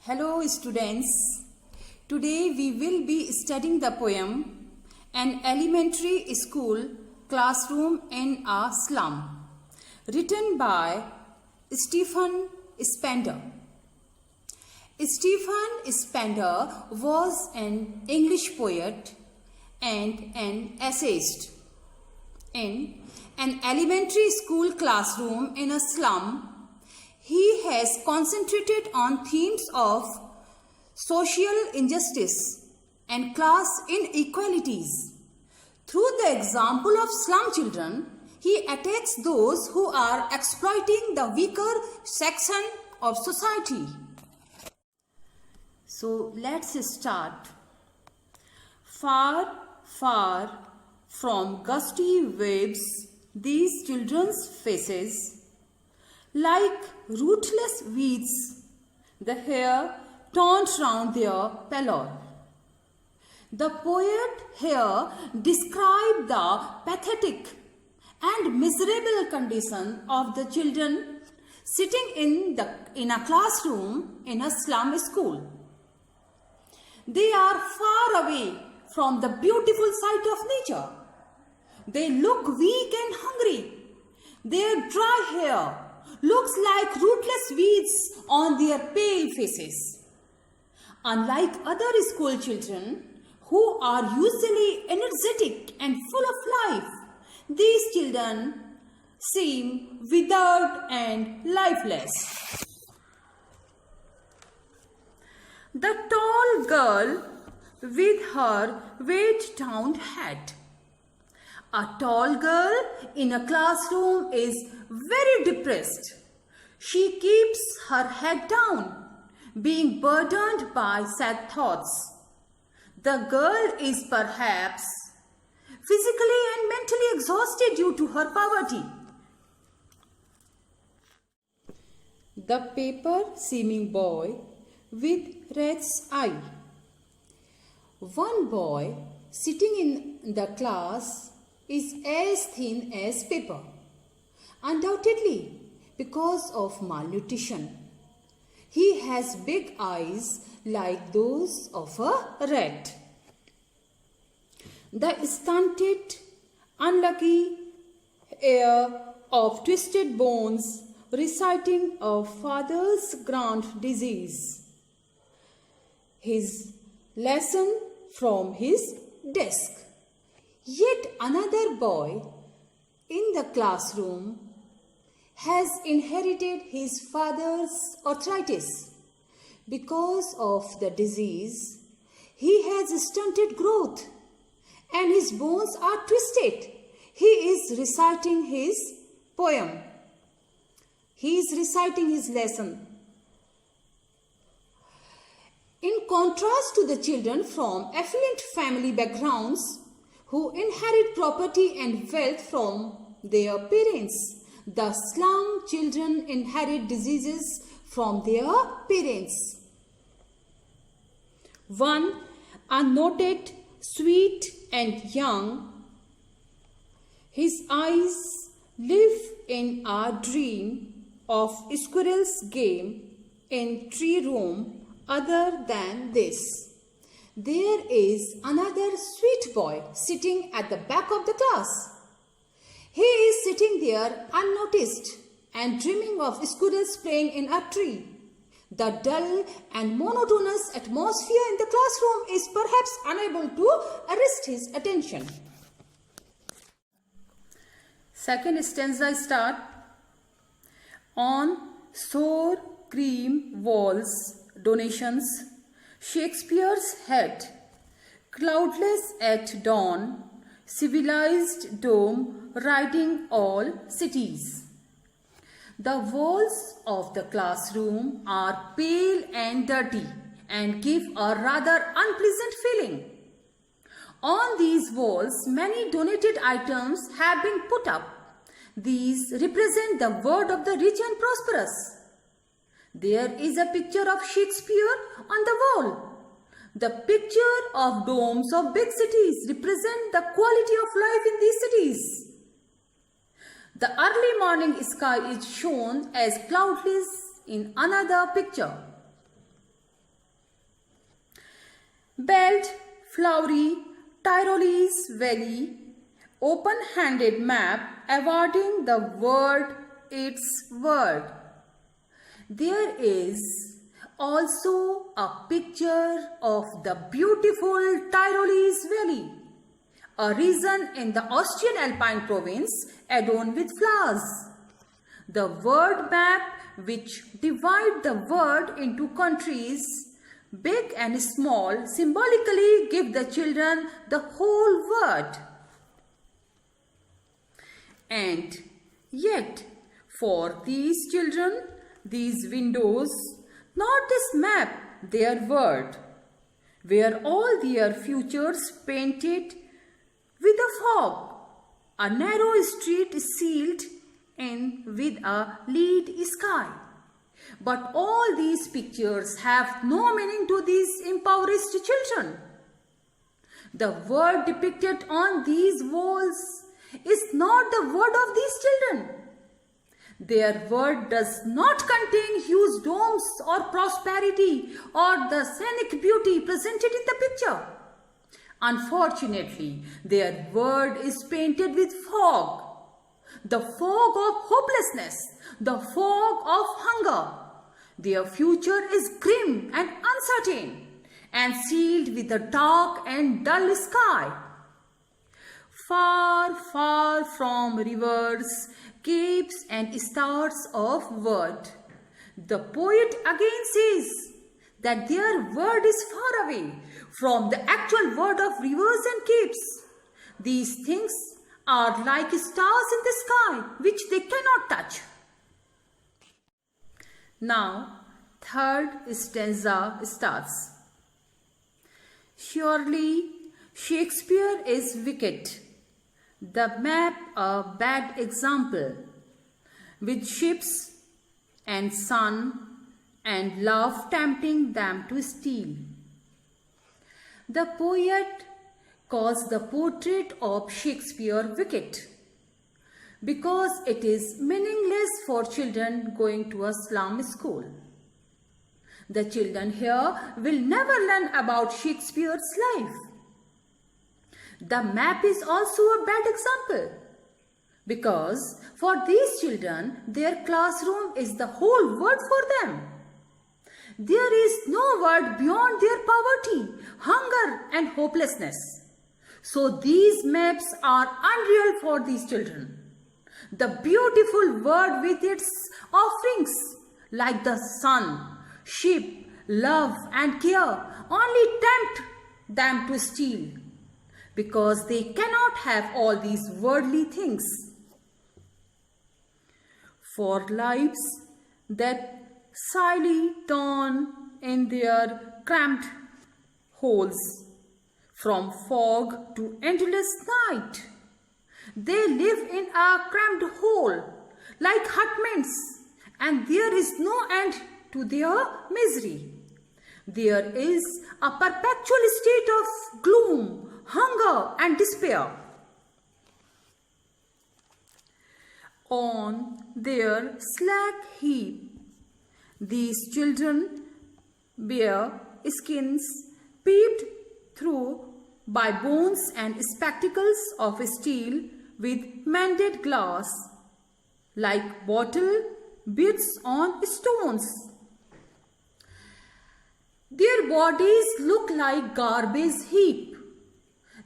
Hello students, today we will be studying the poem An Elementary School Classroom in a Slum, written by Stephen Spender. Stephen Spender was an English poet and an essayist. In An Elementary School Classroom in a Slum, he has concentrated on themes of social injustice and class inequalities. Through the example of slum children, he attacks those who are exploiting the weaker section of society. So let's start. Far, far from gusty waves, these children's faces, like rootless weeds, the hair torn round their pallor. The poet here described the pathetic and miserable condition of the children sitting in a classroom in a slum school. They are far away from the beautiful sight of nature. They look weak and hungry. Their dry hair looks like rootless weeds on their pale faces. Unlike other school children who are usually energetic and full of life, these children seem withered and lifeless. The tall girl with her weight-down hat. A tall girl in a classroom is very depressed. She keeps her head down, being burdened by sad thoughts. The girl is perhaps physically and mentally exhausted due to her poverty. The paper-seeming boy with rat's eye. One boy sitting in the class is as thin as paper, undoubtedly because of malnutrition. He has big eyes like those of a rat. The stunted, unlucky heir of twisted bones reciting a father's grand disease. His lesson from his desk. Yet another boy in the classroom has inherited his father's arthritis. Because of the disease, he has stunted growth and his bones are twisted. He is reciting his poem. He is reciting his lesson. In contrast to the children from affluent family backgrounds who inherit property and wealth from their parents, the slum children inherit diseases from their parents. One, a noted, sweet and young, his eyes live in a dream of squirrel's game in tree room. Other than this, there is another sweet boy sitting at the back of the class. He is sitting there unnoticed and dreaming of squirrels playing in a tree. The dull and monotonous atmosphere in the classroom is perhaps unable to arrest his attention. Second stanza start. On sour cream walls, donations, Shakespeare's head, cloudless at dawn, civilized dome riding all cities. The walls of the classroom are pale and dirty and give a rather unpleasant feeling. On these walls, many donated items have been put up. These represent the word of the rich and prosperous. There is a picture of Shakespeare on the wall. The picture of domes of big cities represent the quality of life in these cities. The early morning sky is shown as cloudless in another picture. Belt, flowery, Tyrolese valley, open-handed map awarding the world its word. There is also a picture of the beautiful Tyrolese valley, a region in the Austrian Alpine province adorned with flowers. The world map, which divide the world into countries, big and small, symbolically give the children the whole world. And yet, for these children, these windows, not this map, their world, where all their futures painted with a fog, a narrow street sealed in with a lead sky. But all these pictures have no meaning to these impoverished children. The world depicted on these walls is not the world of these children. Their world does not contain huge domes or prosperity or the scenic beauty presented in the picture. Unfortunately, their world is painted with fog. The fog of hopelessness, the fog of hunger. Their future is grim and uncertain and sealed with a dark and dull sky. Far, far from rivers, capes and stars of world, the poet again says that their world is far away from the actual world of rivers and capes. These things are like stars in the sky which they cannot touch. Now, third stanza starts. Surely Shakespeare is wicked, the map a bad example, with ships and sun and love tempting them to steal. The poet calls the portrait of Shakespeare wicked because it is meaningless for children going to a slum school. The children here will never learn about Shakespeare's life. The map is also a bad example because for these children, their classroom is the whole world for them. There is no world beyond their poverty, hunger and hopelessness. So these maps are unreal for these children. The beautiful world with its offerings like the sun, sheep, love and care only tempt them to steal because they cannot have all these worldly things. For lives that slyly turn in their cramped holes from fog to endless night. They live in a cramped hole like hutments, and there is no end to their misery. There is a perpetual state of gloom, hunger and despair. On their slack heap, these children bear skins peeped through by bones and spectacles of steel with mended glass, like bottle bits on stones. Their bodies look like garbage heap.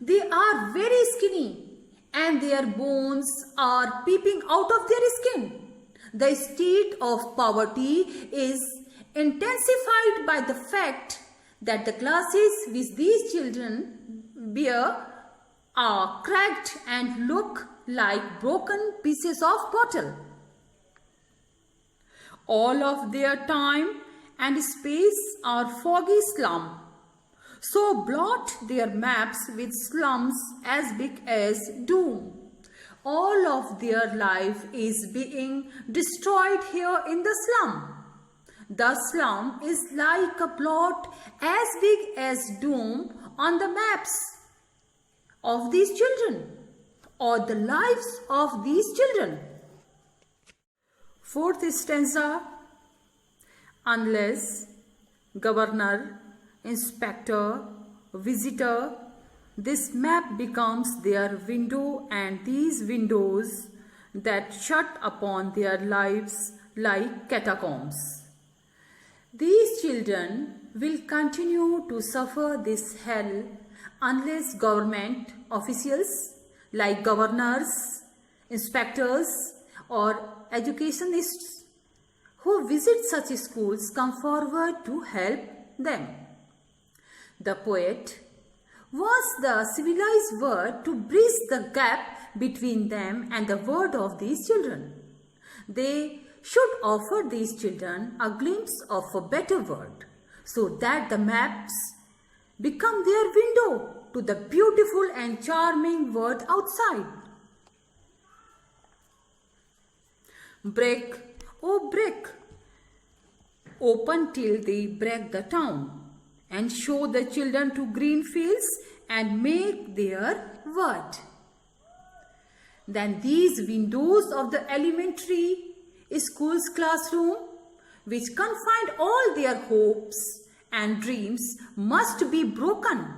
They are very skinny and their bones are peeping out of their skin. The state of poverty is intensified by the fact that the glasses which these children bear are cracked and look like broken pieces of bottle. All of their time and space are foggy slum. So blot their maps with slums as big as doom. All of their life is being destroyed here in the slum. The slum is like a plot as big as doom on the maps of these children or the lives of these children. Fourth stanza. Unless governor, inspector visitor, this map becomes their window, and these windows that shut upon their lives like catacombs. These children will continue to suffer this hell unless government officials like governors, inspectors, or educationists who visit such schools come forward to help them. The poet was the civilized word to bridge the gap between them and the world of these children. They should offer these children a glimpse of a better world so that the maps become their window to the beautiful and charming world outside. Break, oh break, open till they break the town, and show the children to green fields and make their word. Then these windows of the elementary school's classroom, which confined all their hopes and dreams, must be broken,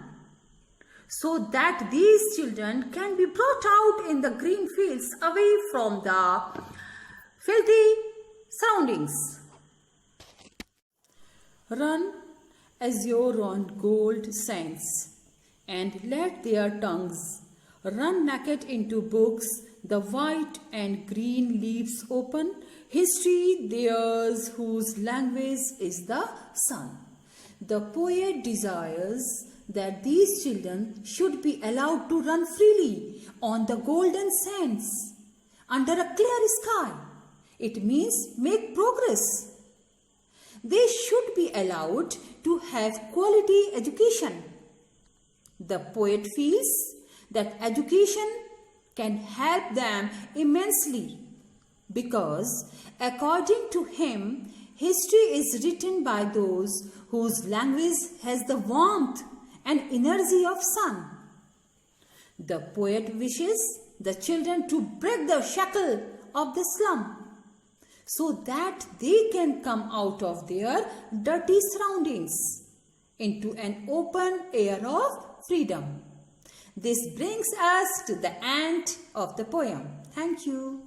so that these children can be brought out in the green fields away from the filthy surroundings. Run azure on gold sands, and let their tongues run naked into books, the white and green leaves open, history theirs whose language is the sun. The poet desires that these children should be allowed to run freely on the golden sands under a clear sky. It means make progress. They should be allowed to have quality education. The poet feels that education can help them immensely because, according to him, history is written by those whose language has the warmth and energy of sun. The poet wishes the children to break the shackle of the slum so that they can come out of their dirty surroundings into an open air of freedom. This brings us to the end of the poem. Thank you.